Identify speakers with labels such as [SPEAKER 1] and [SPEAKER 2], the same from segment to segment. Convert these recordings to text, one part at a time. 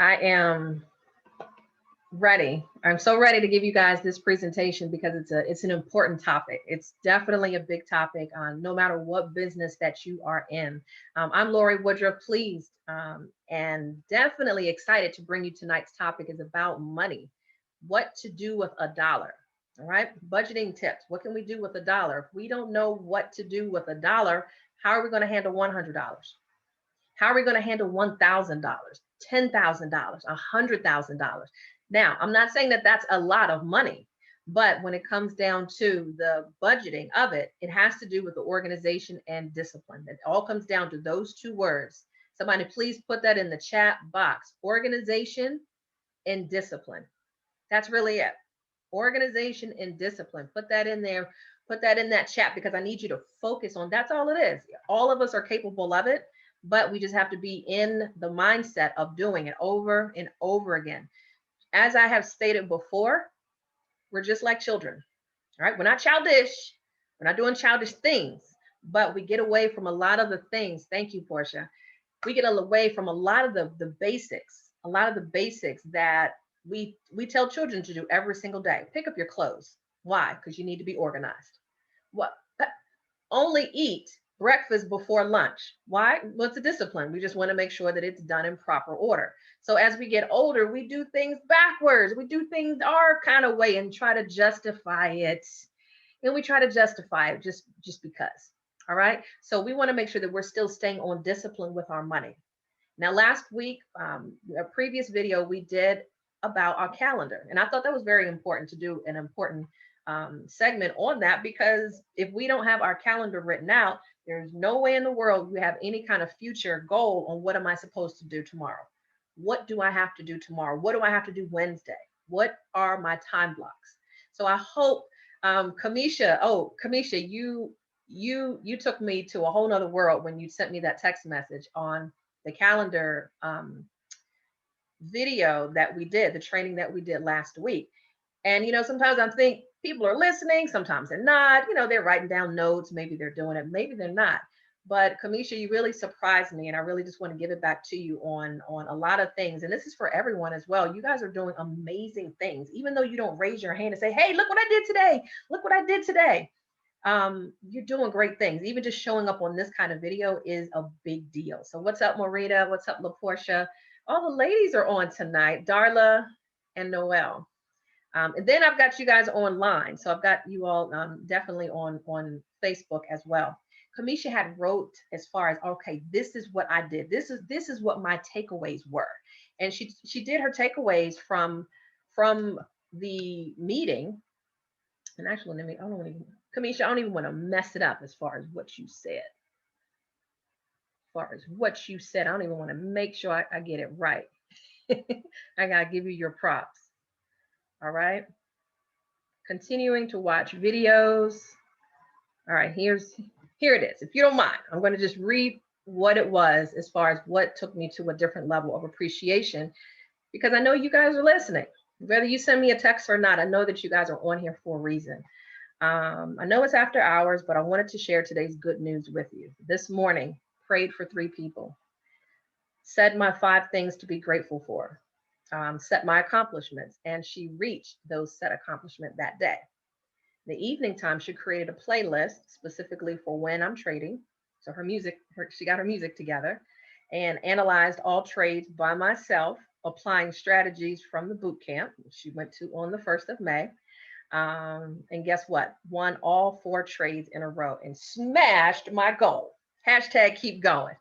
[SPEAKER 1] I am ready. I'm so ready to give you guys this presentation because it's an important topic. It's definitely a big topic on no matter what business that you are in. I'm Lorie Woodruff, pleased and definitely excited to bring you tonight's topic is about money. What to do with a dollar. All right, budgeting tips. What can we do with a dollar? If we don't know what to do with a dollar, how are we going to handle $100? How are we going to handle $1,000, $10,000, $100,000? Now, I'm not saying that that's a lot of money, but when it comes down to the budgeting of it, it has to do with the organization and discipline. It all comes down to those two words. Somebody please put that in the chat box. Organization and discipline. That's really it. Organization and discipline. Put that in there. Put that in that chat because I need you to focus on that's all it is. All of us are capable of it, but we just have to be in the mindset of doing it over and over again. As I have stated before, we're just like children. All right. We're not childish. We're not doing childish things, but we get away from a lot of the things. Thank you, Portia. We get away from a lot of the basics that we tell children to do every single day. Pick up your clothes. Why? Because you need to be organized. What? Only eat breakfast before lunch. Why? What's a discipline? We just want to make sure that it's done in proper order. So as we get older, we do things backwards. We do things our kind of way and try to justify it. And we try to justify it just because. All right. So we want to make sure that we're still staying on discipline with our money. Now, last week, a previous video we did about our calendar. And I thought that was very important to do an important segment on that, because if we don't have our calendar written out, there's no way in the world you have any kind of future goal on what am I supposed to do tomorrow? What do I have to do tomorrow? What do I have to do Wednesday? What are my time blocks? So I hope, Kamisha, you took me to a whole nother world when you sent me that text message on the calendar video that we did, the training that we did last week. And, sometimes I think people are listening, sometimes they're not, they're writing down notes, maybe they're doing it, maybe they're not. But Kamisha, you really surprised me. And I really just want to give it back to you on a lot of things. And this is for everyone as well. You guys are doing amazing things, even though you don't raise your hand and say, hey, look what I did today. Look what I did today. You're doing great things. Even just showing up on this kind of video is a big deal. So what's up, Marita? What's up, LaPortia? All the ladies are on tonight, Darla and Noelle. And then I've got you guys online. So I've got you all definitely on Facebook as well. Kamisha had wrote as far as, okay, this is what I did. This is what my takeaways were. And she did her takeaways from the meeting. And actually, Kamisha, I don't even want to mess it up as far as what you said. I don't even want to make sure I get it right. I got to give you your props. All right. Continuing to watch videos. All right, here it is. If you don't mind, I'm going to just read what it was as far as what took me to a different level of appreciation, because I know you guys are listening. Whether you send me a text or not, I know that you guys are on here for a reason. I know it's after hours, but I wanted to share today's good news with you. This morning, prayed for 3 people. Said my 5 things to be grateful for. Set my accomplishments, and she reached those set accomplishments that day. The evening time, she created a playlist specifically for when I'm trading. So she got her music together and analyzed all trades by myself, applying strategies from the boot camp she went to on the 1st of May. And guess what? Won all 4 trades in a row and smashed my goal. Hashtag keep going.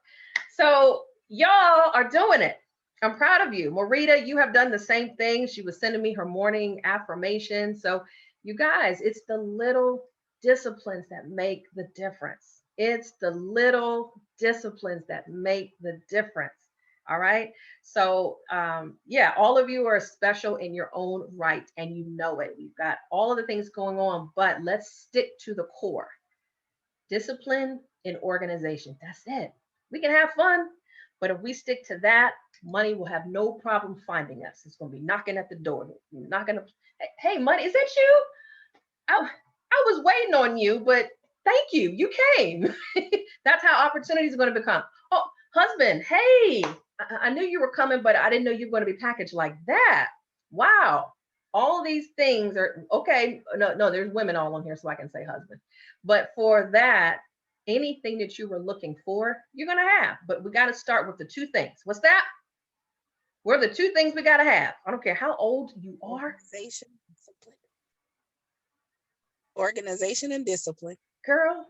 [SPEAKER 1] So y'all are doing it. I'm proud of you. Marita, you have done the same thing. She was sending me her morning affirmation. So you guys, it's the little disciplines that make the difference. It's the little disciplines that make the difference. All right. So yeah, all of you are special in your own right, and you know it. We've got all of the things going on, but let's stick to the core. Discipline and organization. That's it. We can have fun, but if we stick to that, money will have no problem finding us. It's going to be knocking at the door. You're not going to, hey, money, is that you? I was waiting on you, but thank you. You came. That's how opportunities are going to become. Oh, husband, hey, I knew you were coming, but I didn't know you were going to be packaged like that. Wow. All these things are okay. No, no, there's women all on here, so I can say husband. But for that, anything that you were looking for, you're going to have. But we got to start with the two things. What's that? What are the two things we got to have? I don't care how old you are.
[SPEAKER 2] Organization and discipline.
[SPEAKER 1] Girl,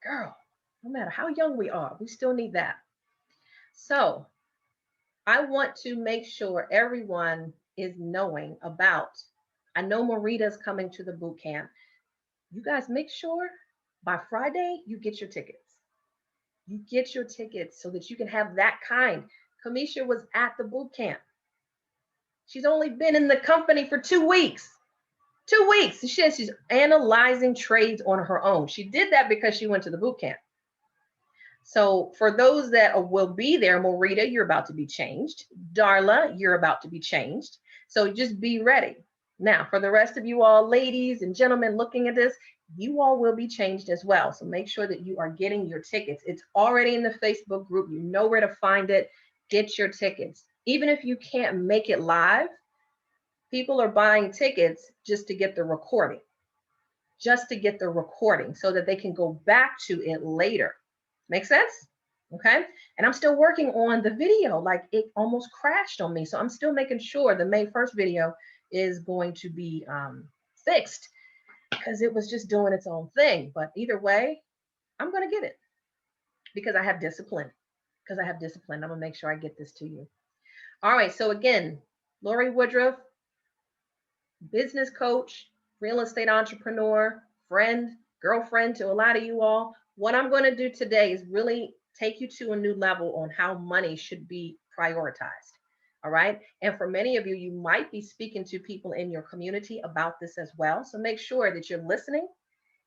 [SPEAKER 1] girl, no matter how young we are, we still need that. So I want to make sure everyone is knowing about. I know Marita's coming to the boot camp. You guys make sure by Friday you get your tickets. You get your tickets so that you can have that kind. Kamisha was at the boot camp. She's only been in the company for 2 weeks. 2 weeks. She's analyzing trades on her own. She did that because she went to the boot camp. So for those that will be there, Morita, you're about to be changed. Darla, you're about to be changed. So just be ready. Now, for the rest of you all, ladies and gentlemen looking at this, you all will be changed as well. So make sure that you are getting your tickets. It's already in the Facebook group. You know where to find it. Get your tickets. Even if you can't make it live, people are buying tickets just to get the recording, so that they can go back to it later. Make sense? Okay. And I'm still working on the video. Like, it almost crashed on me. So I'm still making sure the May 1st video is going to be fixed, because it was just doing its own thing. But either way, I'm going to get it because I have discipline. I'm going to make sure I get this to you. All right. So again, Lorie Woodruff, business coach, real estate entrepreneur, friend, girlfriend to a lot of you all. What I'm going to do today is really take you to a new level on how money should be prioritized. All right. And for many of you, you might be speaking to people in your community about this as well. So make sure that you're listening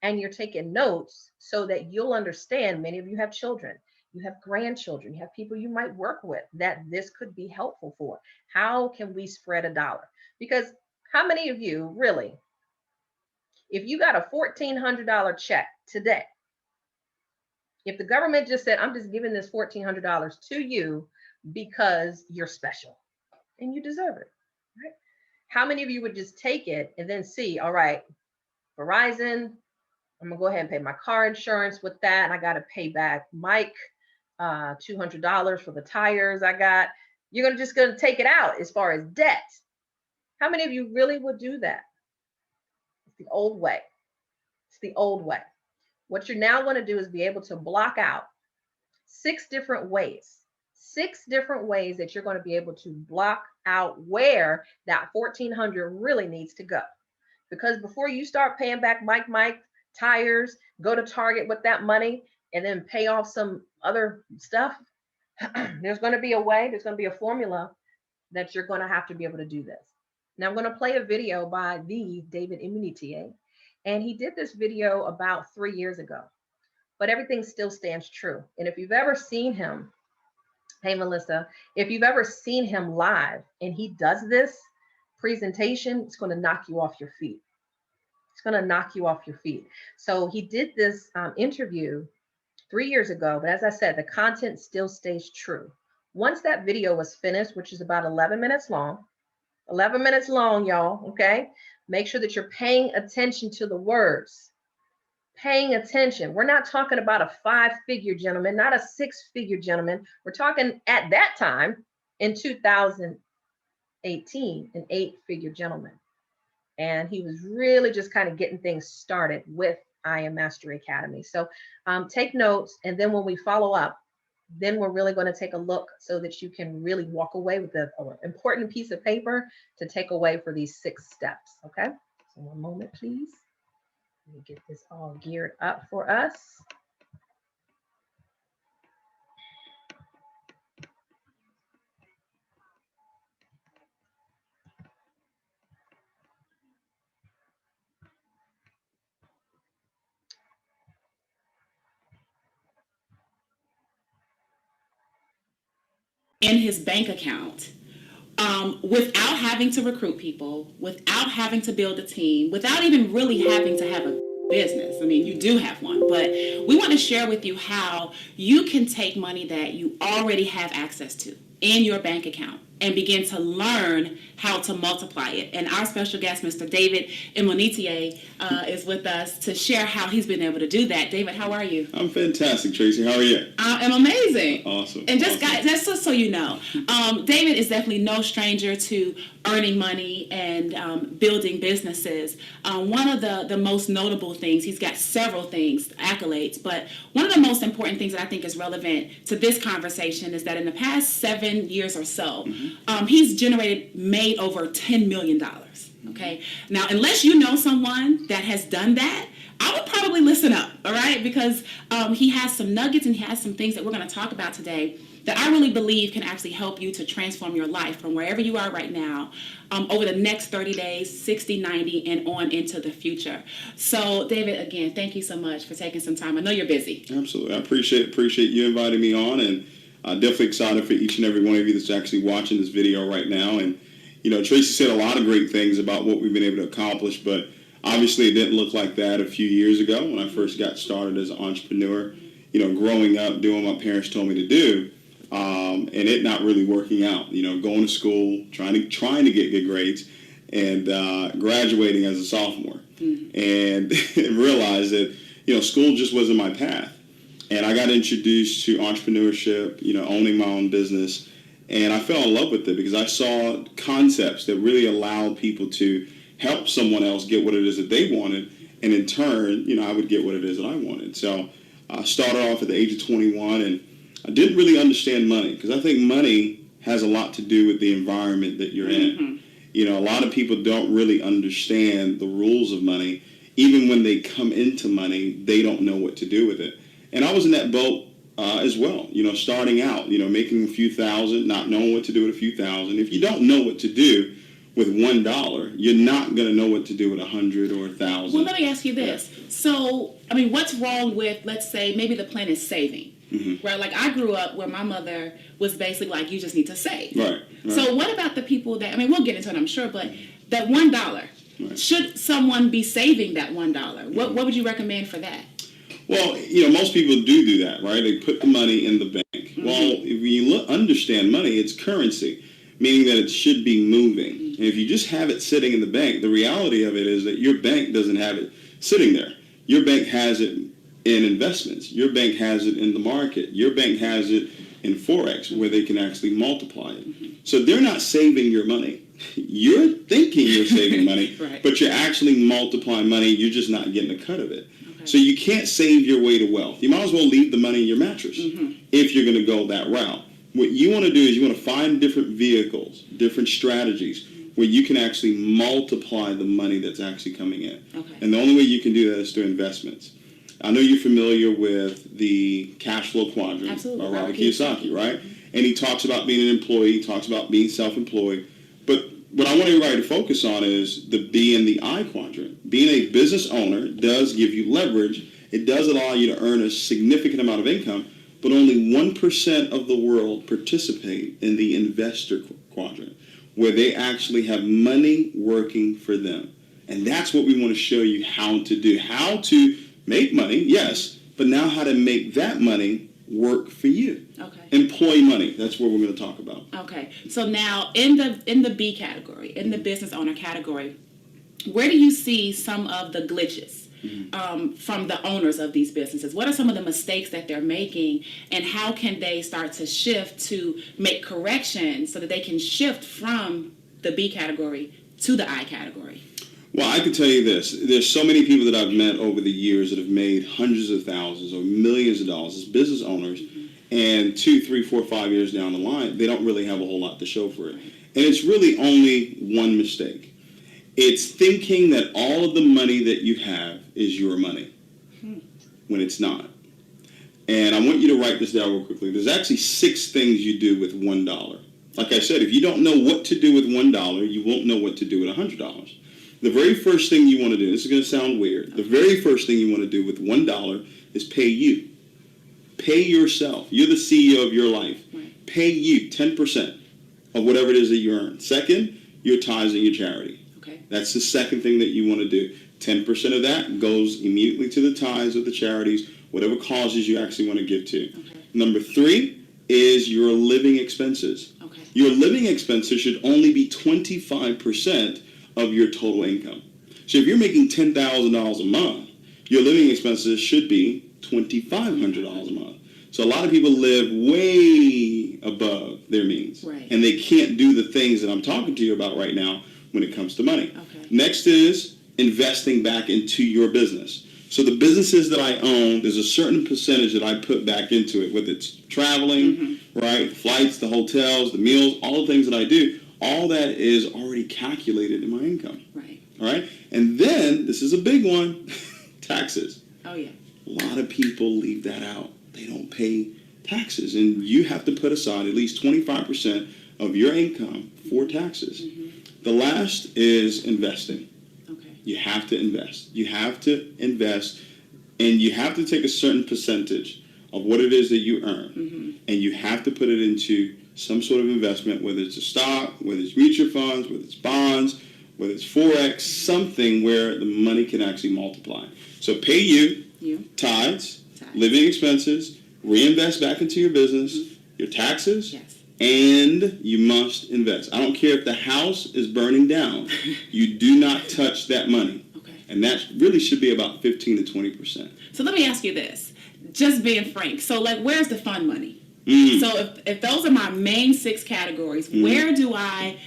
[SPEAKER 1] and you're taking notes so that you'll understand. Many of you have children, you have grandchildren, you have people you might work with that this could be helpful for. How can we spread a dollar? Because how many of you really, if you got a $1,400 check today, if the government just said, I'm just giving this $1,400 to you because you're special and you deserve it, right? How many of you would just take it and then see, all right, Verizon, I'm gonna go ahead and pay my car insurance with that. And I got to pay back Mike $200 for the tires I got. You're just gonna take it out as far as debt. How many of you really would do that? It's the old way. It's the old way. What you're now going to do is be able to block out 6 different ways that you're going to be able to block out where that 1,400 really needs to go. Because before you start paying back Mike tires, go to Target with that money and then pay off some other stuff, there's going to be a way, there's going to be a formula that you're going to have to be able to do this. Now I'm going to play a video by the David Immunitier, and he did this video about 3 years ago, but everything still stands true. And if you've ever seen him, hey, Melissa, if you've ever seen him live and he does this presentation, it's going to knock you off your feet. It's going to knock you off your feet. So he did this interview 3 years ago, but as I said, the content still stays true. Once that video was finished, which is about 11 minutes long, 11 minutes long, y'all, okay? Make sure that you're paying attention to the words. Paying attention. We're not talking about a 5-figure gentleman, not a 6-figure gentleman. We're talking at that time in 2018, an 8-figure gentleman. And he was really just kind of getting things started with I Am Mastery Academy. So take notes, and then when we follow up, then we're really going to take a look so that you can really walk away with an important piece of paper to take away for these 6 steps. Okay. So one moment, please. Let me get this all geared up for us.
[SPEAKER 3] In his bank account, without having to recruit people, without having to build a team, without even really having to have a business. I mean, you do have one, but we want to share with you how you can take money that you already have access to in your bank account and begin to learn how to multiply it. And our special guest, Mr. David Imonitier, is with us to share how he's been able to do that. David, how are you?
[SPEAKER 4] I'm fantastic, Tracy. How are you?
[SPEAKER 3] I am amazing.
[SPEAKER 4] Awesome.
[SPEAKER 3] And just guys, that's just so you know, David is definitely no stranger to earning money and building businesses. One of the most notable things, he's got several things, accolades, but one of the most important things that I think is relevant to this conversation is that in the past 7 years or so, he's made over $10 million. Okay. Now, unless you know someone that has done that, I would probably listen up, all right? Because he has some nuggets and he has some things that we're going to talk about today that I really believe can actually help you to transform your life from wherever you are right now over the next 30 days, 60, 90, and on into the future. So, David, again, thank you so much for taking some time. I know you're busy.
[SPEAKER 4] Absolutely. I appreciate you inviting me on, and definitely excited for each and every one of you that's actually watching this video right now. And, you know, Tracy said a lot of great things about what we've been able to accomplish, but obviously it didn't look like that a few years ago when I first got started as an entrepreneur, you know, growing up, doing what my parents told me to do, and it not really working out, you know, going to school, trying to get good grades, and graduating as a sophomore, and realized that, you know, school just wasn't my path. And I got introduced to entrepreneurship, you know, owning my own business, and I fell in love with it because I saw concepts that really allowed people to help someone else get what it is that they wanted, and in turn, you know, I would get what it is that I wanted. So I started off at the age of 21, and I didn't really understand money because I think money has a lot to do with the environment that you're in. You know, a lot of people don't really understand the rules of money. Even when they come into money, they don't know what to do with it. And I was in that boat as well, you know, starting out, you know, making a few thousand, not knowing what to do with a few thousand. If you don't know what to do with $1, you're not going to know what to do with 100 or 1,000.
[SPEAKER 3] Well, let me ask you this. So, I mean, what's wrong with, let's say, maybe the plan is saving, right? Like I grew up where my mother was basically like, you just need to save.
[SPEAKER 4] Right.
[SPEAKER 3] So what about the people that, I mean, we'll get into it, I'm sure, but that $1, should someone be saving that $1? What would you recommend for that?
[SPEAKER 4] Well, you know, most people do that, right? They put the money in the bank. Well, if you understand money, it's currency, meaning that it should be moving. And if you just have it sitting in the bank, the reality of it is that your bank doesn't have it sitting there. Your bank has it in investments. Your bank has it in the market. Your bank has it in Forex, where they can actually multiply it. So they're not saving your money. You're thinking you're saving money,
[SPEAKER 3] Right.
[SPEAKER 4] but you're actually multiplying money. You're just not getting a cut of it. So you can't save your way to wealth. You might as well leave the money in your mattress if you're going to go that route. What you want to do is you want to find different vehicles, different strategies where you can actually multiply the money that's actually coming in.
[SPEAKER 3] Okay.
[SPEAKER 4] And the only way you can do that is through investments. I know you're familiar with the cash flow quadrant
[SPEAKER 3] Absolutely.
[SPEAKER 4] by Robert Kiyosaki, right? And he talks about being an employee, he talks about being self-employed. But what I want everybody to focus on is the B and the I quadrant. Being a business owner does give you leverage. It does allow you to earn a significant amount of income, but only 1% of the world participate in the investor quadrant, where they actually have money working for them. And that's what we want to show you how to do. How to make money, yes, but now how to make that money work for you.
[SPEAKER 3] Okay.
[SPEAKER 4] Employ money. That's what we're going to talk about.
[SPEAKER 3] Okay. So now in the B category, in the business owner category, where do you see some of the glitches from the owners of these businesses? What are some of the mistakes that they're making, and how can they start to shift to make corrections so that they can shift from the B category to the I category?
[SPEAKER 4] Well, I can tell you this. There's so many people that I've met over the years that have made hundreds of thousands or millions of dollars as business owners, and 2, 3, 4, 5 years down the line, they don't really have a whole lot to show for it. And it's really only one mistake. It's thinking that all of the money that you have is your money when it's not. And I want you to write this down real quickly. There's actually 6 things you do with $1. Like I said, if you don't know what to do with $1, you won't know what to do with $100. The very first thing you want to do, this is going to sound weird, the very first thing you want to do with $1 is pay you. Pay yourself. You're the CEO of your life.
[SPEAKER 3] Right.
[SPEAKER 4] Pay you 10% of whatever it is that you earn. Second, your tithes and your charity.
[SPEAKER 3] Okay.
[SPEAKER 4] That's the second thing that you want to do. 10% of that goes immediately to the tithes or the charities, whatever causes you actually want to give to.
[SPEAKER 3] Okay.
[SPEAKER 4] Number 3, is your living expenses.
[SPEAKER 3] Okay.
[SPEAKER 4] Your living expenses should only be 25% of your total income. So if you're making $10,000 a month, your living expenses should be $2,500 a month. So a lot of people live way above their means.
[SPEAKER 3] Right.
[SPEAKER 4] And they can't do the things that I'm talking to you about right now when it comes to money.
[SPEAKER 3] Okay.
[SPEAKER 4] Next is investing back into your business. So the businesses that I own, there's a certain percentage that I put back into it, whether it's traveling, right, flights, the hotels, the meals, all the things that I do, all that is already calculated in my income.
[SPEAKER 3] Right.
[SPEAKER 4] All right? And then, this is a big one, taxes.
[SPEAKER 3] Oh, yeah.
[SPEAKER 4] A lot of people leave that out. They don't pay taxes. And you have to put aside at least 25% of your income for taxes. The last is investing.
[SPEAKER 3] Okay.
[SPEAKER 4] You have to invest. You have to invest, and you have to take a certain percentage of what it is that you earn, and you have to put it into some sort of investment, whether it's a stock, whether it's mutual funds, whether it's bonds, whether it's Forex, something where the money can actually multiply. So pay you, tithes, living expenses, reinvest back into your business, your taxes,
[SPEAKER 3] Yes.
[SPEAKER 4] and you must invest. I don't care if the house is burning down. You do not touch that money.
[SPEAKER 3] Okay.
[SPEAKER 4] And that really should be about 15 to 20%.
[SPEAKER 3] So let me ask you this, just being frank. So, like, where's the fun money? So if those are my main 6 categories, where do I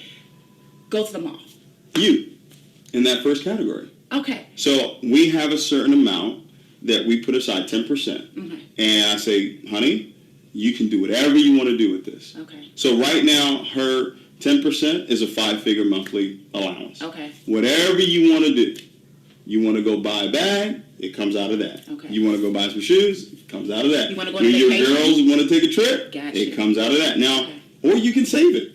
[SPEAKER 3] go to the mall?
[SPEAKER 4] You, in that first category.
[SPEAKER 3] Okay.
[SPEAKER 4] So we have a certain amount that we put aside, 10%. And I say, honey, you can do whatever you want to do with this.
[SPEAKER 3] Okay.
[SPEAKER 4] So right now, her 10% is a 5-figure monthly allowance.
[SPEAKER 3] Okay.
[SPEAKER 4] Whatever you want to do. You want to go buy a bag, it comes out of that.
[SPEAKER 3] Okay.
[SPEAKER 4] You want to go buy some shoes, it comes out of that.
[SPEAKER 3] You want to go on
[SPEAKER 4] Your
[SPEAKER 3] vacation?
[SPEAKER 4] girls want to take a trip,
[SPEAKER 3] Gotcha.
[SPEAKER 4] it comes out of that. Now,
[SPEAKER 3] Okay.
[SPEAKER 4] or you can save it.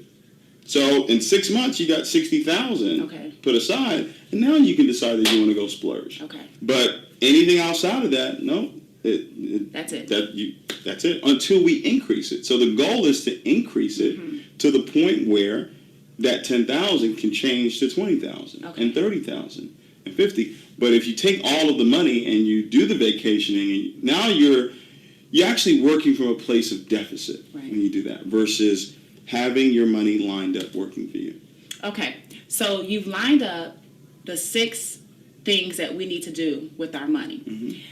[SPEAKER 4] So in 6 months, you got $60,000
[SPEAKER 3] Okay.
[SPEAKER 4] put aside, and now you can decide that you want to go splurge.
[SPEAKER 3] Okay.
[SPEAKER 4] But anything outside of that, no.
[SPEAKER 3] That's it.
[SPEAKER 4] That's it until we increase it. So the goal is to increase it to the point where that 10,000 can change to 20,000 and 30,000 and 50. But if you take all of the money and you do the vacationing, and now you're actually working from a place of deficit when you do that versus having your money lined up working for you.
[SPEAKER 3] Okay. So you've lined up the 6 things that we need to do with our money.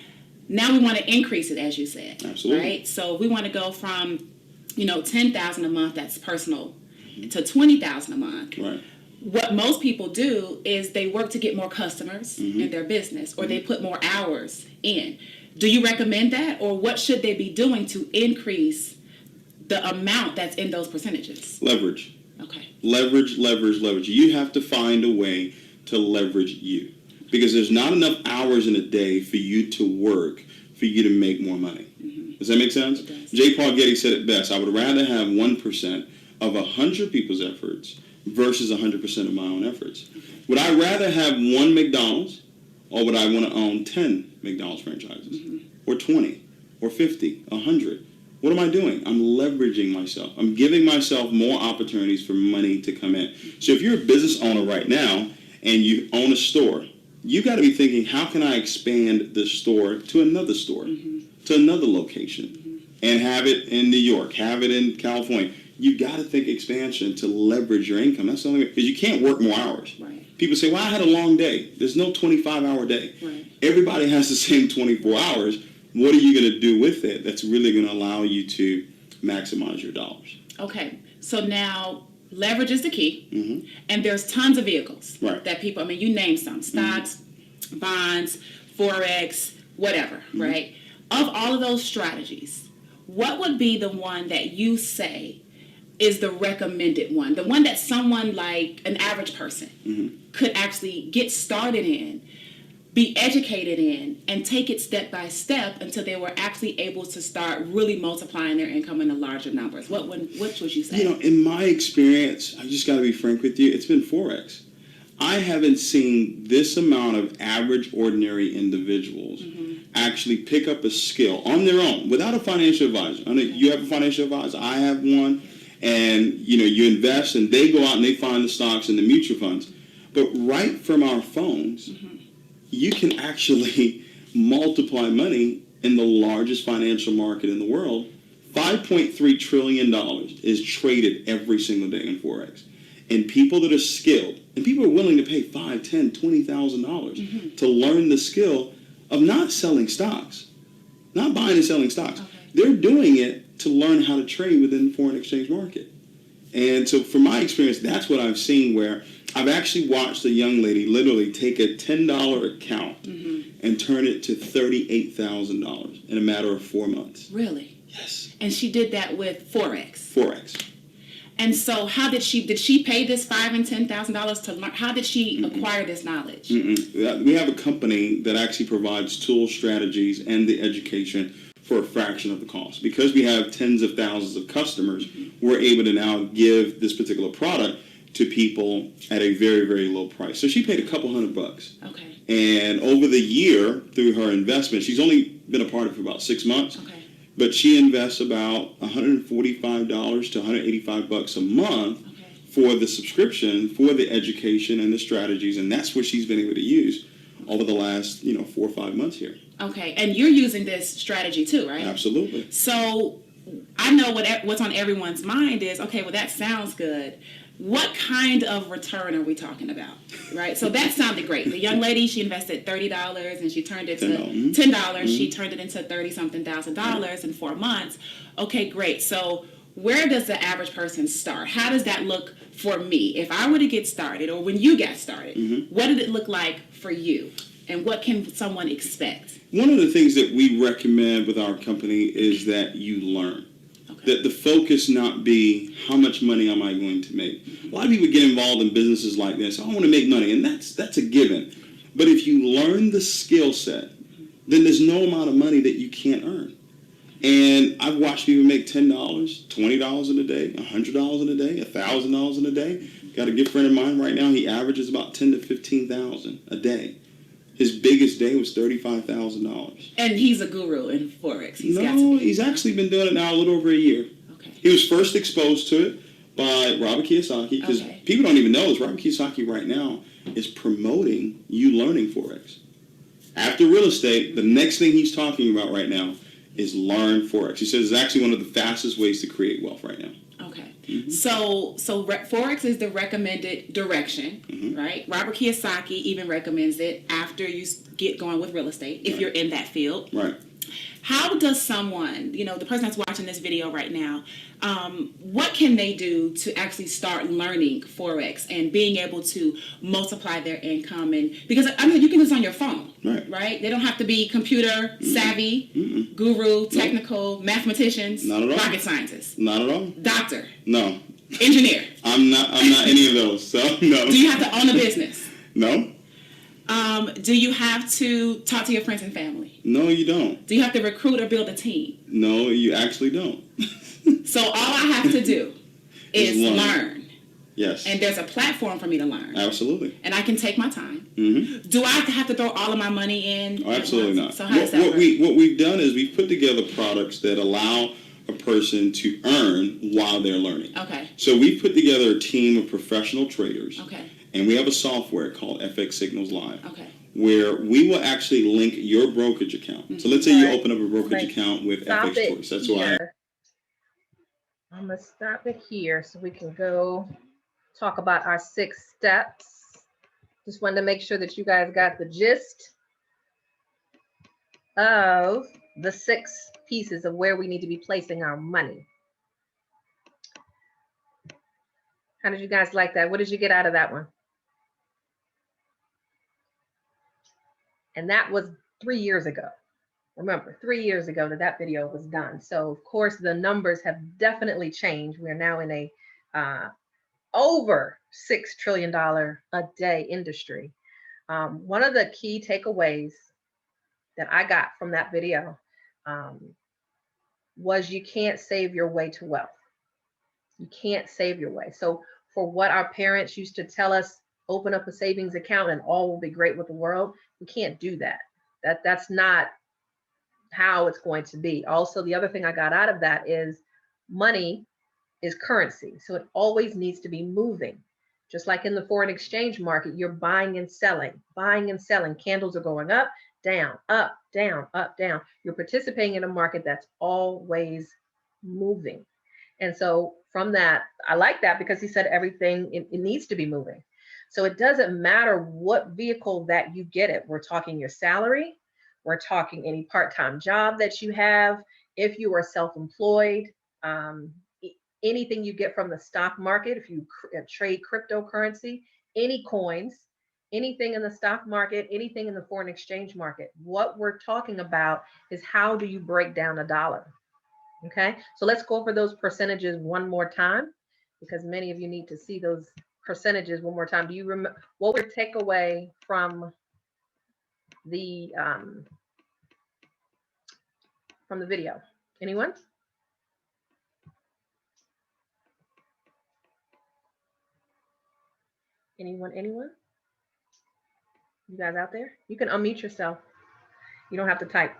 [SPEAKER 3] Now we want to increase it, as you said.
[SPEAKER 4] Absolutely.
[SPEAKER 3] Right? So we want to go from, $10,000 a month, that's personal, to $20,000 a month.
[SPEAKER 4] Right.
[SPEAKER 3] What most people do is they work to get more customers in their business, or they put more hours in. Do you recommend that, or what should they be doing to increase the amount that's in those percentages?
[SPEAKER 4] Leverage.
[SPEAKER 3] Okay.
[SPEAKER 4] Leverage. You have to find a way to leverage you. Because there's not enough hours in a day for you to work, for you to make more money. Does that make sense?
[SPEAKER 3] It does.
[SPEAKER 4] J. Paul Getty said it best. I would rather have 1% of 100 people's efforts versus 100% of my own efforts. Would I rather have 1 McDonald's, or would I want to own 10 McDonald's franchises? Or 20? Or 50? 100? What am I doing? I'm leveraging myself. I'm giving myself more opportunities for money to come in. So if you're a business owner right now and you own a store, you got to be thinking, how can I expand this store to another store, to another location, and have it in New York, have it in California. You've got to think expansion to leverage your income. That's the only way, because you can't work more hours.
[SPEAKER 3] Right.
[SPEAKER 4] People say, well, I had a long day. There's no 25-hour day.
[SPEAKER 3] Right.
[SPEAKER 4] Everybody has the same 24 hours. What are you going to do with it that's really going to allow you to maximize your dollars?
[SPEAKER 3] Okay. So now, leverage is the key, and there's tons of vehicles that people, you name some, stocks, bonds, Forex, whatever, right? Of all of those strategies, what would be the one that you say is the recommended one, the one that someone like an average person could actually get started in, be educated in, and take it step by step until they were actually able to start really multiplying their income into larger numbers? Which would you say?
[SPEAKER 4] In my experience, I just got to be frank with you, it's been Forex. I haven't seen this amount of average, ordinary individuals actually pick up a skill on their own without a financial advisor. I know you have a financial advisor, I have one, and you invest and they go out and they find the stocks and the mutual funds. But right from our phones, you can actually multiply money in the largest financial market in the world $5.3 trillion is traded every single day in Forex. And people that are skilled, and people are willing to pay $5, $10, $20,000 to learn the skill of not selling stocks, not buying and selling stocks.
[SPEAKER 3] Okay.
[SPEAKER 4] They're doing it to learn how to trade within the foreign exchange market. And so from my experience, that's what I've seen, where I've actually watched a young lady literally take a $10 account and turn it to $38,000 in a matter of 4 months.
[SPEAKER 3] Really?
[SPEAKER 4] Yes.
[SPEAKER 3] And she did that with Forex.
[SPEAKER 4] Forex.
[SPEAKER 3] And so how did she pay this $5,000 and $10,000 to learn? How did she acquire this knowledge?
[SPEAKER 4] We have a company that actually provides tools, strategies, and the education for a fraction of the cost. Because we have tens of thousands of customers, we're able to now give this particular product to people at a very, very low price. So she paid a couple $100.
[SPEAKER 3] Okay.
[SPEAKER 4] And over the year, through her investment, she's only been a part of it for about 6 months.
[SPEAKER 3] Okay.
[SPEAKER 4] But she invests about $145 to $185 a month for the subscription, for the education and the strategies, and that's what she's been able to use over the last 4 or 5 months here.
[SPEAKER 3] Okay, and you're using this strategy too, right?
[SPEAKER 4] Absolutely.
[SPEAKER 3] So I know what's on everyone's mind is, okay, well, that sounds good. What kind of return are we talking about, right? So that sounded great. The young lady, she invested $30 and she turned it to $10. She turned it into $30-something thousand in 4 months. Okay, great. So where does the average person start? How does that look for me? If I were to get started, or when you got started, what did it look like for you? And what can someone expect?
[SPEAKER 4] One of the things that we recommend with our company is that you learn. That the focus not be how much money am I going to make. A lot of people get involved in businesses like this. I want to make money, and that's a given. But if you learn the skill set, then there's no amount of money that you can't earn. And I've watched people make $10, $20 in a day, $100 in a day, $1,000 in a day. Got a good friend of mine right now. He averages about $10,000 to $15,000 a day. His biggest day was $35,000.
[SPEAKER 3] And he's a guru in Forex.
[SPEAKER 4] He's actually been doing it now a little over a year.
[SPEAKER 3] Okay.
[SPEAKER 4] He was first exposed to it by Robert Kiyosaki, because people don't even know this. Robert Kiyosaki right now is promoting you learning Forex. After real estate, the next thing he's talking about right now is learn Forex. He says it's actually one of the fastest ways to create wealth right now.
[SPEAKER 3] Okay. So Forex is the recommended direction, right? Robert Kiyosaki even recommends it after you get going with real estate, if you're in that field.
[SPEAKER 4] Right.
[SPEAKER 3] How does someone, the person that's watching this video right now, what can they do to actually start learning Forex and being able to multiply their income? And because I mean, you can do this on your phone, right? They don't have to be computer savvy, guru, technical, mathematicians,
[SPEAKER 4] not at all.
[SPEAKER 3] rocket scientists,
[SPEAKER 4] not at all,
[SPEAKER 3] doctor,
[SPEAKER 4] no,
[SPEAKER 3] engineer.
[SPEAKER 4] I'm not any of those. So no.
[SPEAKER 3] Do you have to own a business?
[SPEAKER 4] No.
[SPEAKER 3] Do you have to talk to your friends and family?
[SPEAKER 4] No, you don't.
[SPEAKER 3] Do you have to recruit or build a team?
[SPEAKER 4] No, you actually don't.
[SPEAKER 3] So all I have to do is learn.
[SPEAKER 4] Yes.
[SPEAKER 3] And there's a platform for me to learn.
[SPEAKER 4] Absolutely.
[SPEAKER 3] And I can take my time. Do I have to throw all of my money in?
[SPEAKER 4] Oh, absolutely not.
[SPEAKER 3] So how does that work?
[SPEAKER 4] What we've done is we've put together products that allow a person to earn while they're learning.
[SPEAKER 3] Okay.
[SPEAKER 4] So we've put together a team of professional traders.
[SPEAKER 3] Okay.
[SPEAKER 4] And we have a software called FX Signals Live.
[SPEAKER 3] Okay.
[SPEAKER 4] Where we will actually link your brokerage account. So let's say you open up a brokerage account with FX Choice. That's why
[SPEAKER 1] I'm going to stop it here so we can go talk about our 6 steps. Just wanted to make sure that you guys got the gist of the 6 pieces of where we need to be placing our money. How did you guys like that? What did you get out of that one? And that was 3 years ago. Remember, 3 years ago that video was done. So of course the numbers have definitely changed. We're now in a over $6 trillion a day industry. One of the key takeaways that I got from that video was you can't save your way to wealth. You can't save your way. So for what our parents used to tell us, open up a savings account and all will be great with the world, we can't do that. That's not how it's going to be. Also, the other thing I got out of that is money is currency. So it always needs to be moving. Just like in the foreign exchange market, you're buying and selling. Candles are going up, down, up, down, up, down. You're participating in a market that's always moving. And so from that, I like that because he said everything, it needs to be moving. So it doesn't matter what vehicle that you get it. We're talking your salary. We're talking any part-time job that you have. If you are self-employed, um, anything you get from the stock market, if you trade cryptocurrency, any coins, anything in the stock market, anything in the foreign exchange market. What we're talking about is how do you break down a dollar? Okay, so let's go over those percentages one more time because many of you need to see those percentages one more time. Do you remember what was your takeaway from the video? Anyone? Anyone? You guys out there? You can unmute yourself. You don't have to type.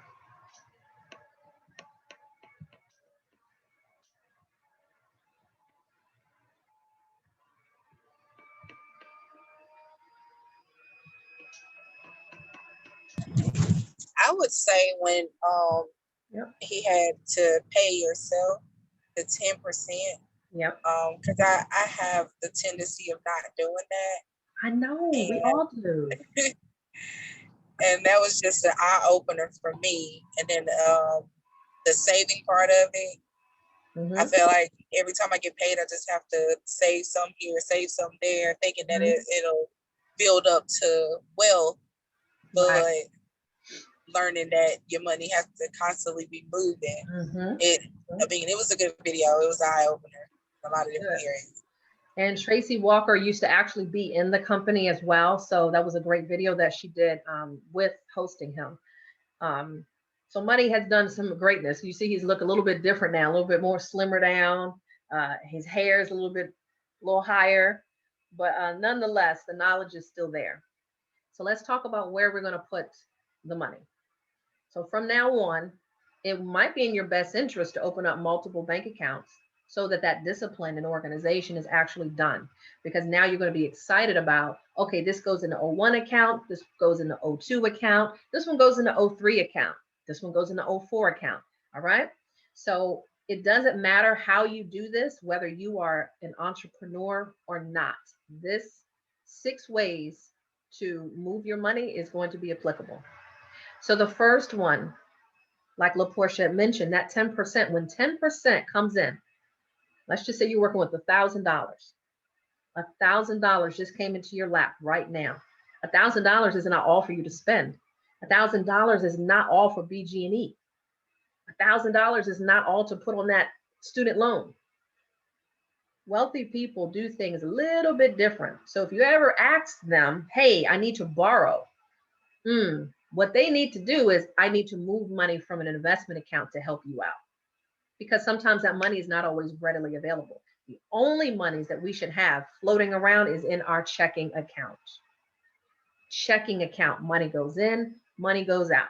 [SPEAKER 2] I would say when
[SPEAKER 1] Yep.
[SPEAKER 2] he had to pay yourself the 10%.
[SPEAKER 1] Yep.
[SPEAKER 2] Because I have the tendency of not doing that.
[SPEAKER 1] I know, we all do.
[SPEAKER 2] And that was just an eye opener for me. And then the saving part of it, I feel like every time I get paid, I just have to save some here, save some there, thinking that it'll build up to wealth. But learning that your money has to constantly be moving. It was a good video. It was an eye opener. A lot of different areas.
[SPEAKER 1] And Tracy Walker used to actually be in the company as well. So that was a great video that she did with hosting him. So Money has done some greatness. You see, he's look a little bit different now, a little bit more slimmer down. His hair is a little higher, but nonetheless, the knowledge is still there. So let's talk about where we're going to put the money. So from now on, it might be in your best interest to open up multiple bank accounts so that discipline and organization is actually done. Because now you're going to be excited about, okay, this goes in the 01 account, this goes in the 02 account, this one goes in the 03 account, this one goes in the 04 account, all right? So it doesn't matter how you do this, whether you are an entrepreneur or not. This 6 ways to move your money is going to be applicable. So the first one, like LaPortia mentioned, that 10%, when 10% comes in, let's just say you're working with $1,000. $1,000 just came into your lap right now. $1,000 is not all for you to spend. $1,000 is not all for BG&E. $1,000 is not all to put on that student loan. Wealthy people do things a little bit different. So if you ever ask them, hey, I need to borrow, what they need to do is, I need to move money from an investment account to help you out. Because sometimes that money is not always readily available. The only monies that we should have floating around is in our checking account. Checking account, money goes in, money goes out.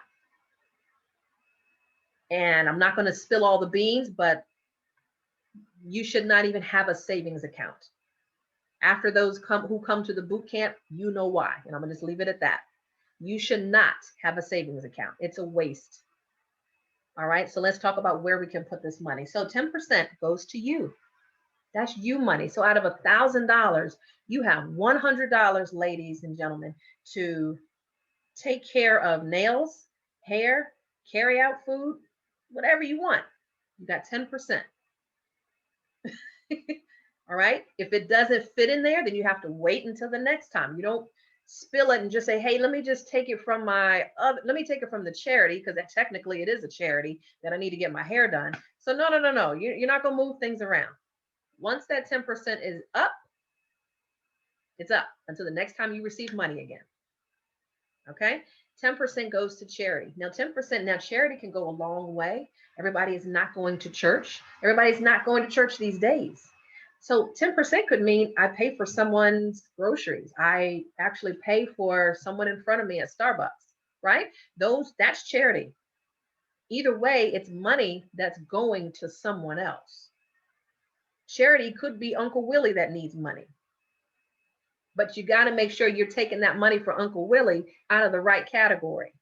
[SPEAKER 1] And I'm not going to spill all the beans, but you should not even have a savings account. After those who come to the boot camp, you know why. And I'm going to just leave it at that. You should not have a savings account. It's a waste. All right, so let's talk about where we can put this money. So 10% goes to you. That's you money. So out of $1,000, you have $100, ladies and gentlemen, to take care of nails, hair, carry out food, whatever you want. You got 10%. All right. If it doesn't fit in there, then you have to wait until the next time. You don't spill it and just say, hey, let me just take it from let me take it from the charity, because technically it is a charity that I need to get my hair done. So no. You're not going to move things around. Once that 10% is up, it's up until the next time you receive money again. Okay. 10% goes to charity. Now, 10%, now charity can go a long way. Everybody is not going to church. Everybody's not going to church these days. So 10% could mean I pay for someone's groceries. I actually pay for someone in front of me at Starbucks, right? That's charity. Either way, it's money that's going to someone else. Charity could be Uncle Willie that needs money. But you got to make sure you're taking that money for Uncle Willie out of the right category.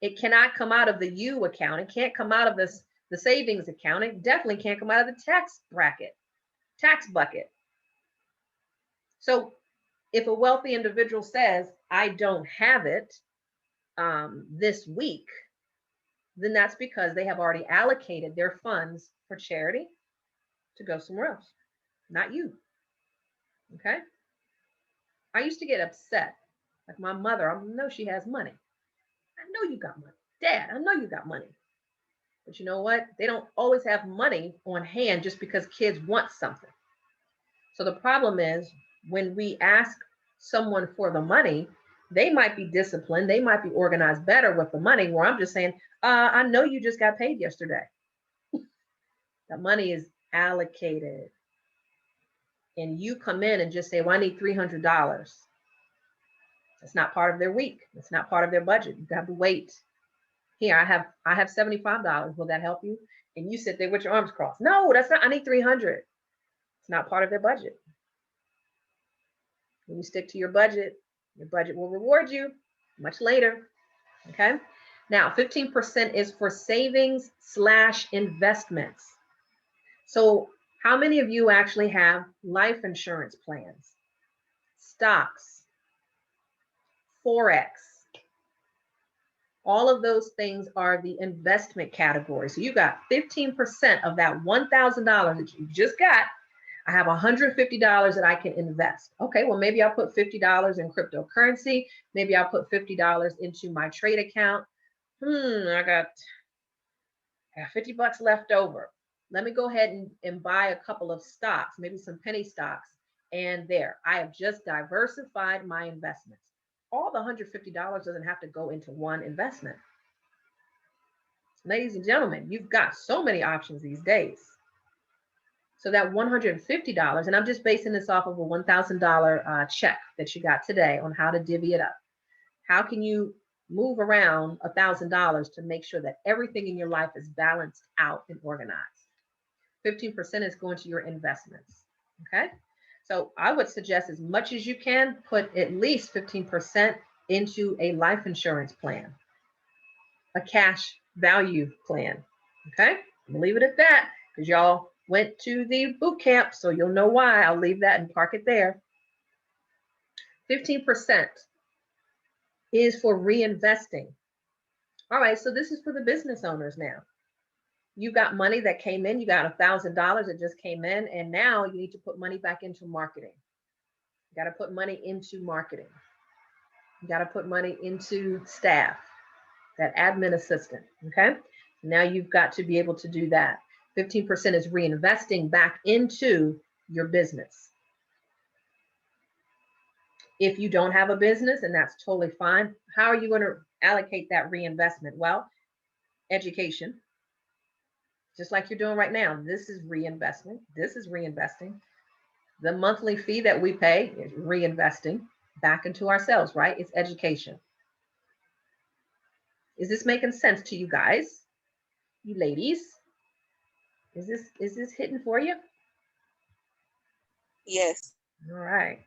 [SPEAKER 1] It cannot come out of the U account. It can't come out of the The savings account, it definitely can't come out of the tax bucket. So if a wealthy individual says, I don't have it this week, then that's because they have already allocated their funds for charity to go somewhere else, not you. Okay? I used to get upset. Like my mother, I know she has money. I know you got money. Dad, I know you got money. But you know what? They don't always have money on hand just because kids want something. So the problem is when we ask someone for the money, they might be disciplined. They might be organized better with the money, where I'm just saying, I know you just got paid yesterday. The money is allocated. And you come in and just say, well, I need $300. It's not part of their week. It's not part of their budget. You have to wait. Here, I have $75. Will that help you? And you sit there with your arms crossed. No, that's not. I need 300. It's not part of their budget. When you stick to your budget will reward you much later. Okay. Now, 15% is for savings/investments. So how many of you actually have life insurance plans, stocks, Forex? All of those things are the investment category. So you got 15% of that $1,000 that you just got. I have $150 that I can invest. Okay, well, maybe I'll put $50 in cryptocurrency. Maybe I'll put $50 into my trade account. I got $50 left over. Let me go ahead and buy a couple of stocks, maybe some penny stocks. And there, I have just diversified my investments. All the $150 doesn't have to go into one investment. Ladies and gentlemen, you've got so many options these days. So that $150, and I'm just basing this off of a $1,000 check that you got today on how to divvy it up. How can you move around $1,000 to make sure that everything in your life is balanced out and organized? 15% is going to your investments. Okay. So I would suggest, as much as you can, put at least 15% into a life insurance plan, a cash value plan. Okay. I'm gonna leave it at that because y'all went to the boot camp, so you'll know why. I'll leave that and park it there. 15% is for reinvesting. All right, so this is for the business owners now. You got money that came in, you got $1,000 that just came in, and now you need to put money back into marketing. You got to put money into marketing. You got to put money into staff, that admin assistant. Okay. Now you've got to be able to do that. 15% is reinvesting back into your business. If you don't have a business, and that's totally fine, how are you going to allocate that reinvestment? Well, education, just like you're doing right now. This is reinvestment. This is reinvesting. The monthly fee that we pay is reinvesting back into ourselves, right? It's education. Is this making sense to you guys? You ladies? Is this hitting for you?
[SPEAKER 2] Yes.
[SPEAKER 1] All right.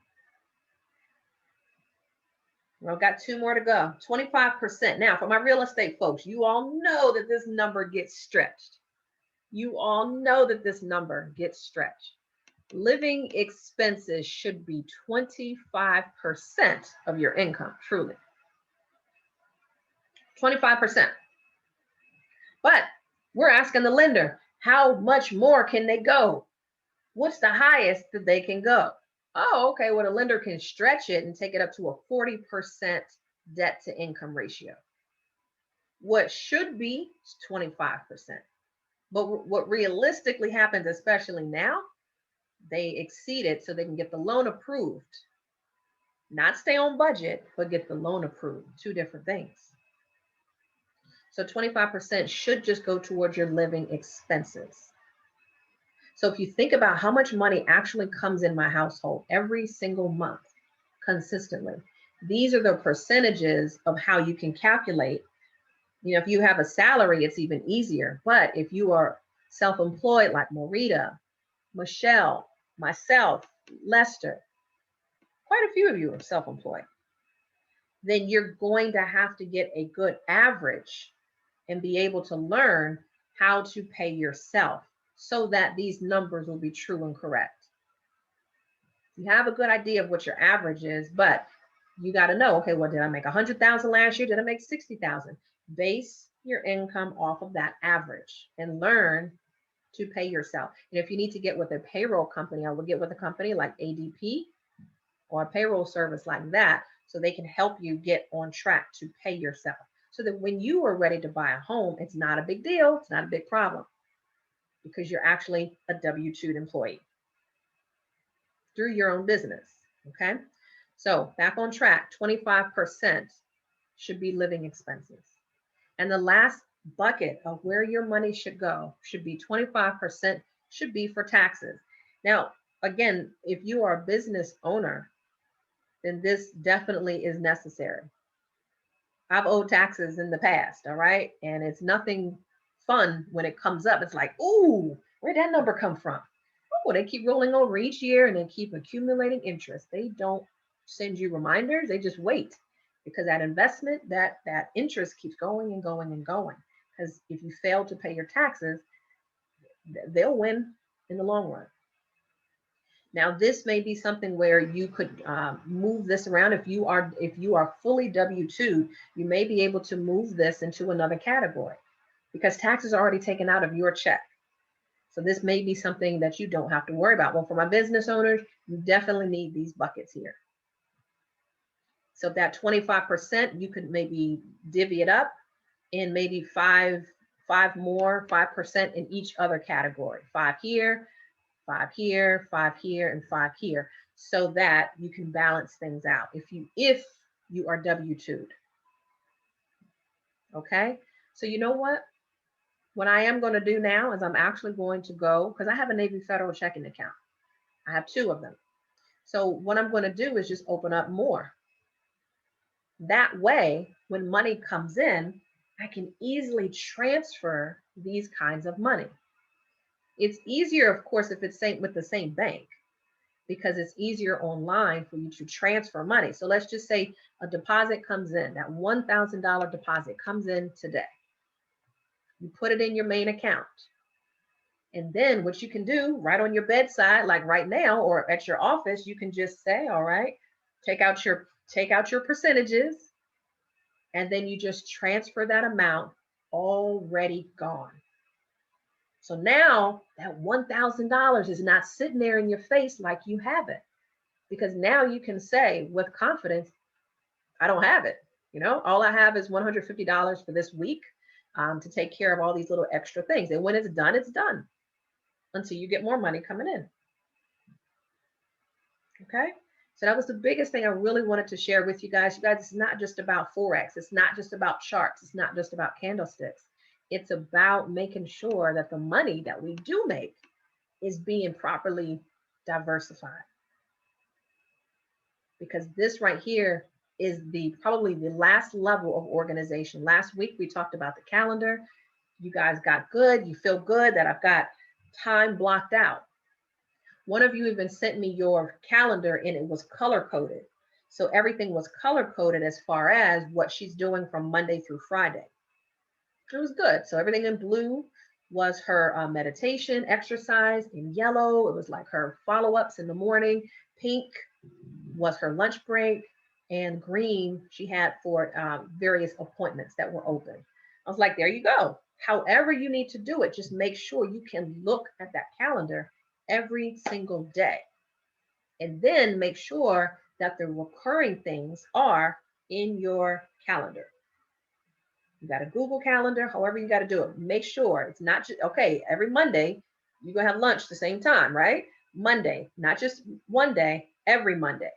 [SPEAKER 1] Well, I've got 2 more to go. 25%. Now, for my real estate folks, you all know that this number gets stretched. You all know that this number gets stretched. Living expenses should be 25% of your income, truly. 25%. But we're asking the lender, how much more can they go? What's the highest that they can go? Oh, okay. Well, the lender can stretch it and take it up to a 40% debt to income ratio. What should be is 25%. But what realistically happens, especially now, they exceed it so they can get the loan approved. Not stay on budget, but get the loan approved. 2 different things. So 25% should just go towards your living expenses. So if you think about how much money actually comes in my household every single month consistently, these are the percentages of how you can calculate. You know, if you have a salary, it's even easier. But if you are self-employed like Marita, Michelle, myself, Lester, quite a few of you are self-employed, then you're going to have to get a good average and be able to learn how to pay yourself so that these numbers will be true and correct. You have a good idea of what your average is, but you got to know, okay, well, did I make 100,000 last year? Did I make 60,000? Base your income off of that average and learn to pay yourself. And if you need to get with a payroll company, I would get with a company like ADP or a payroll service like that, so they can help you get on track to pay yourself. So that when you are ready to buy a home, it's not a big deal. It's not a big problem because you're actually a W-2 employee through your own business. Okay. So back on track, 25% should be living expenses. And the last bucket of where your money should go should be 25% should be for taxes. Now, again, if you are a business owner, then this definitely is necessary. I've owed taxes in the past, all right? And it's nothing fun when it comes up. It's like, ooh, where'd that number come from? Oh, they keep rolling over each year and they keep accumulating interest. They don't send you reminders. They just wait because that investment, that interest keeps going and going and going. Because if you fail to pay your taxes, they'll win in the long run. Now, this may be something where you could move this around. If you are fully W-2, you may be able to move this into another category because taxes are already taken out of your check. So this may be something that you don't have to worry about. Well, for my business owners, you definitely need these buckets here. So that 25%, you could maybe divvy it up in maybe 5% in each other category. 5 here, 5 here, 5 here, and 5 here, so that you can balance things out if you are W-2'd. Okay, so you know what I am going to do now is I'm actually going to go, because I have a Navy Federal checking account. I have 2 of them. So what I'm going to do is just open up more. That way, when money comes in, I can easily transfer these kinds of money. It's easier, of course, if it's with the same bank, because it's easier online for you to transfer money. So let's just say a deposit comes in, that $1,000 deposit comes in today. You put it in your main account. And then what you can do right on your bedside, like right now, or at your office, you can just say, all right, take out your percentages, and then you just transfer that amount already gone. So now that $1,000 is not sitting there in your face like you have it, because now you can say with confidence, I don't have it. You know, all I have is $150 for this week to take care of all these little extra things. And when it's done until you get more money coming in. Okay. So that was the biggest thing I really wanted to share with you guys. You guys, it's not just about Forex. It's not just about charts. It's not just about candlesticks. It's about making sure that the money that we do make is being properly diversified. Because this right here is probably the last level of organization. Last week, we talked about the calendar. You guys got good. You feel good that I've got time blocked out. One of you even sent me your calendar and it was color coded. So everything was color coded as far as what she's doing from Monday through Friday. It was good. So everything in blue was her meditation, exercise. In yellow, it was like her follow-ups in the morning. Pink was her lunch break. And green, she had for various appointments that were open. I was like, there you go. However you need to do it, just make sure you can look at that calendar every single day. And then make sure that the recurring things are in your calendar. You got a Google Calendar, however you got to do it. Make sure it's not just, okay, every Monday, you're going to have lunch the same time, right? Monday, not just one day, every Monday.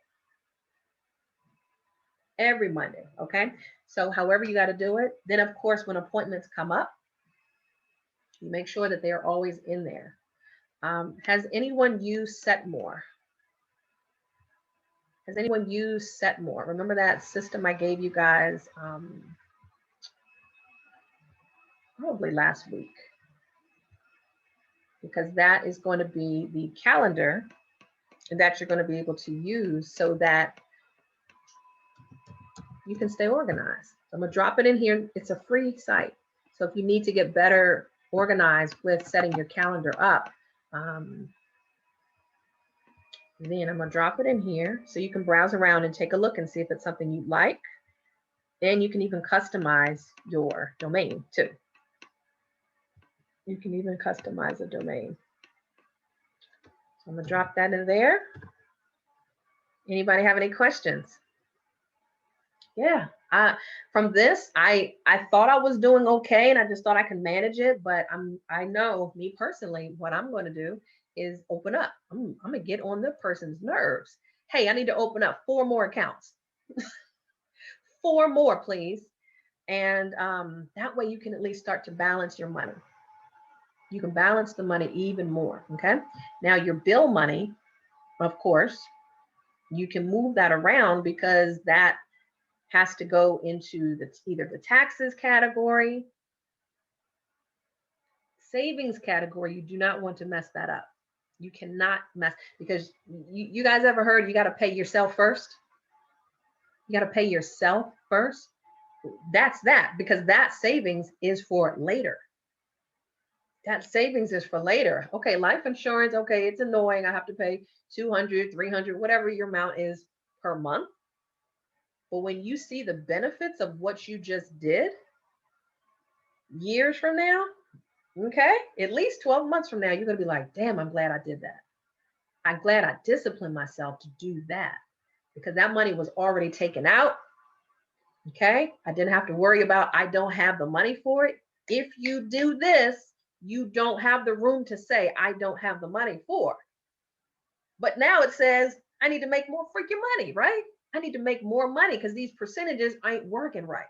[SPEAKER 1] Every Monday, okay? So however you got to do it. Then, of course, when appointments come up, you make sure that they're always in there. Has anyone used Setmore? Has anyone used Setmore? Remember that system I gave you guys probably last week? Because that is going to be the calendar that you're going to be able to use so that you can stay organized. I'm going to drop it in here. It's a free site. So if you need to get better organized with setting your calendar up, then I'm gonna drop it in here so you can browse around and take a look and see if it's something you like. And you can even customize your domain too. You can even customize a domain. So I'm gonna drop that in there. Anybody have any questions? Yeah, from this, I thought I was doing okay, and I just thought I could manage it. But I know, me personally, what I'm going to do is open up. I'm gonna get on the person's nerves. Hey, I need to open up 4 more accounts. 4 more, please. And that way you can at least start to balance your money. You can balance the money even more. Okay. Now your bill money, of course, you can move that around because that has to go into either the taxes category, savings category. You do not want to mess that up. You cannot mess, because you guys ever heard you got to pay yourself first? You got to pay yourself first. That's that, because that savings is for later. That savings is for later. Okay, life insurance, okay, it's annoying. I have to pay 200, 300, whatever your amount is per month. But when you see the benefits of what you just did years from now, okay, at least 12 months from now, you're going to be like, damn, I'm glad I did that. I'm glad I disciplined myself to do that, because that money was already taken out. Okay, I didn't have to worry about, I don't have the money for it. If you do this, you don't have the room to say, I don't have the money for. But now it says, I need to make more freaking money, right? I need to make more money because these percentages ain't working right.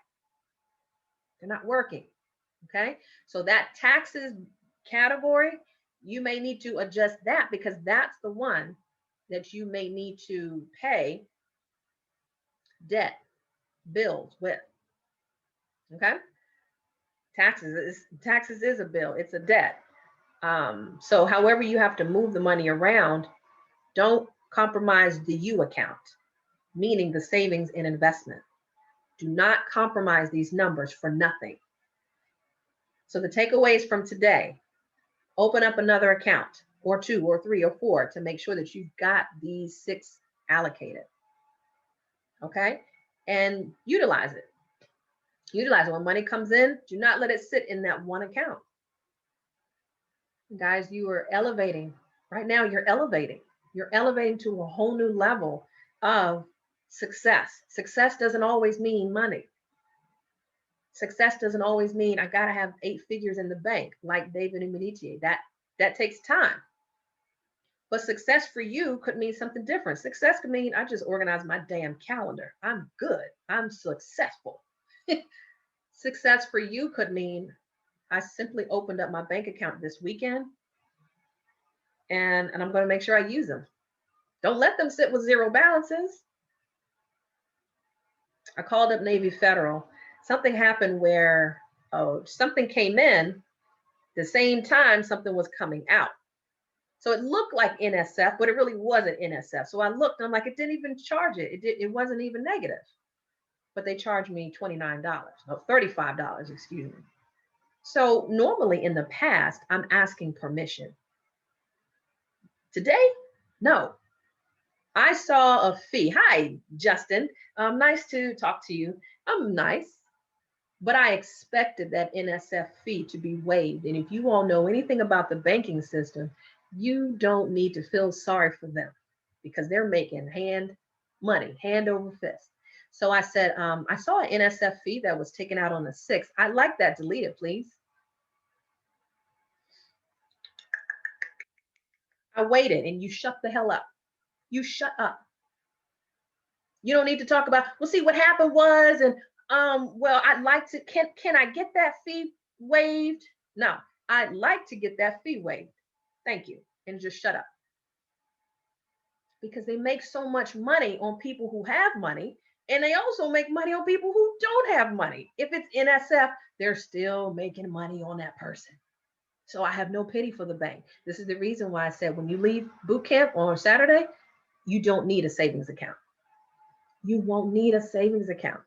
[SPEAKER 1] They're not working. Okay, so that taxes category, you may need to adjust that, because that's the one that you may need to pay debt bills with. Okay, taxes is a bill, it's a debt. So however you have to move the money around, don't compromise the U account, meaning the savings and investment. Do not compromise these numbers for nothing. So the takeaways from today: open up another account, or 2 or 3 or 4, to make sure that you've got these 6 allocated. Okay, and utilize it. Utilize it. When money comes in, do not let it sit in that one account. Guys, you are elevating. Right now, you're elevating. You're elevating to a whole new level of success. Success doesn't always mean money. Success doesn't always mean I got to have 8 figures in the bank like David and Medici. That takes time. But success for you could mean something different. Success could mean I just organized my damn calendar. I'm good. I'm successful. Success for you could mean I simply opened up my bank account this weekend, and I'm going to make sure I use them. Don't let them sit with 0 balances. I called up Navy Federal. Something happened where something came in the same time something was coming out. So it looked like NSF, but it really wasn't NSF. So I looked and I'm like, it didn't even charge it. It wasn't even negative. But they charged me $29, no, $35, excuse me. So normally in the past, I'm asking permission. Today, no. I saw a fee. Hi, Justin. Nice to talk to you. I'm nice. But I expected that NSF fee to be waived. And if you all know anything about the banking system, you don't need to feel sorry for them, because they're making hand over fist. So I said, I saw an NSF fee that was taken out on the 6th. I'd like that deleted, please. I waited, and you shut the hell up. You shut up. You don't need to talk about, well, see, what happened was, and well, I'd like to, can I get that fee waived? No, I'd like to get that fee waived. Thank you. And just shut up. Because they make so much money on people who have money, and they also make money on people who don't have money. If it's NSF, they're still making money on that person. So I have no pity for the bank. This is the reason why I said when you leave boot camp on Saturday, you don't need a savings account. You won't need a savings account.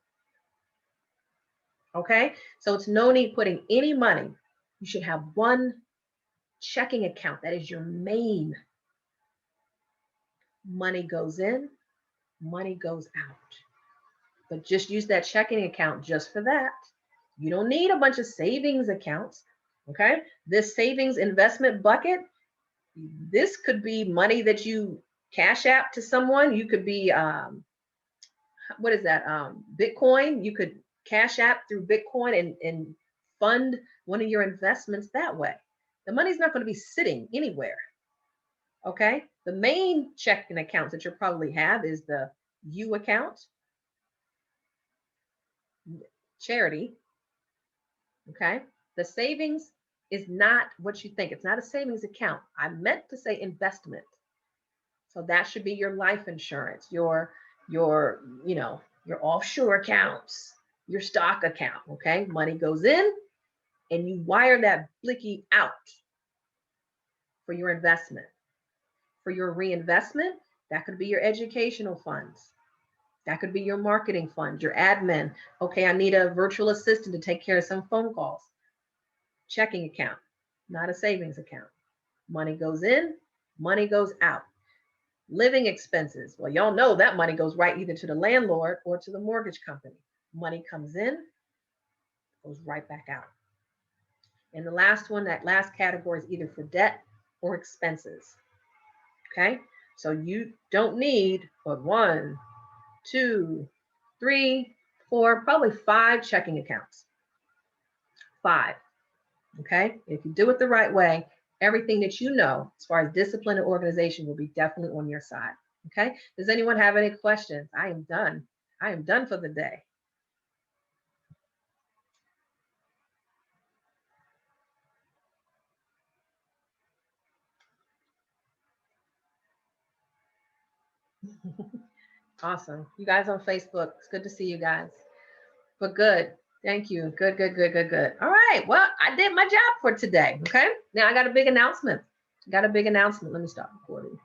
[SPEAKER 1] Okay? So it's no need putting any money You should have one checking account. That is your main. Money goes in, money goes out. But just use that checking account just for that. You don't need a bunch of savings accounts. Okay. This savings investment bucket, this could be money that you cash app to someone. You could be, what is that? Bitcoin. You could cash app through Bitcoin and fund one of your investments that way. The money's not going to be sitting anywhere. Okay. The main checking accounts that you probably have is the U account, charity. Okay. The savings is not what you think. It's not a savings account. I meant to say investment. So that should be your life insurance, your offshore accounts, your stock account. Okay. Money goes in and you wire that blicky out for your investment. For your reinvestment, that could be your educational funds. That could be your marketing fund, your admin. Okay, I need a virtual assistant to take care of some phone calls. Checking account, not a savings account. Money goes in, money goes out. Living expenses. Well, y'all know that money goes right either to the landlord or to the mortgage company. Money comes in, goes right back out. And the last one, that last category is either for debt or expenses. Okay, so you don't need but 1, 2, 3, 4, probably 5 checking accounts. 5. Okay, if you do it the right way, everything that you know as far as discipline and organization will be definitely on your side. Okay, does anyone have any questions? I am done. I am done for the day. Awesome. You guys on Facebook. It's good to see you guys. But good. Thank you. Good. All right. Well, I did my job for today. Okay. Now I got a big announcement. Let me stop recording.